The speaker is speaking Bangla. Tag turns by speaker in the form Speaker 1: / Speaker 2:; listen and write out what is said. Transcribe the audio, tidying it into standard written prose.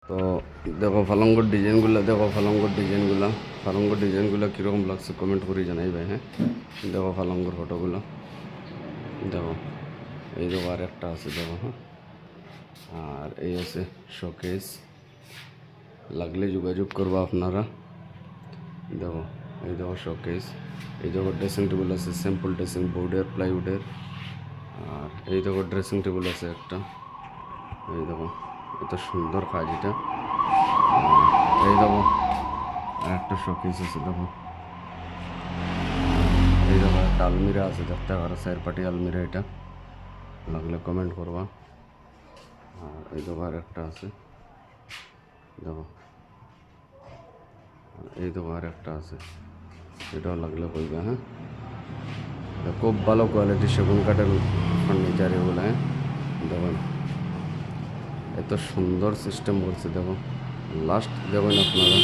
Speaker 1: তো দেখো ফালঙ্গর ডিজাইনগুলো কীরকম লাগছে কমেন্ট করে জানাইবে। হ্যাঁ, দেখো ফালঙ্গর ফটোগুলো দেখো, এই দেখো আর একটা আছে দেখো। হ্যাঁ, আর এই আছে শোকেস, লাগলে যোগাযোগ করবো আপনারা। দেখো এই দেখো শোকেস, এই দেখো ড্রেসিং টেবিল আছে, সিম্পল ড্রেসিং বোর্ডের প্লাইউডের। আর এই দেখো ড্রেসিং টেবিল আছে একটা, এই দেখো এত সুন্দর কাজ এটা। এই দেখো আর একটা শোকেস আছে দেখো, এই দেখো একটা আলমিরা আছে, দেখতে পারো চার পাটি আলমিরা। এটা লাগলে কমেন্ট করবা। আর এই দেখো আর একটা আছে দেখো, এই দেখো আর একটা আছে, এটাও লাগলে কইবা। হ্যাঁ, খুব ভালো কোয়ালিটির সেগুন কাঠের ফার্নিচার এগুলো। হ্যাঁ, দেখুন এত সুন্দর সিস্টেম করছে দেখো, লাস্ট দেখুন আপনারা।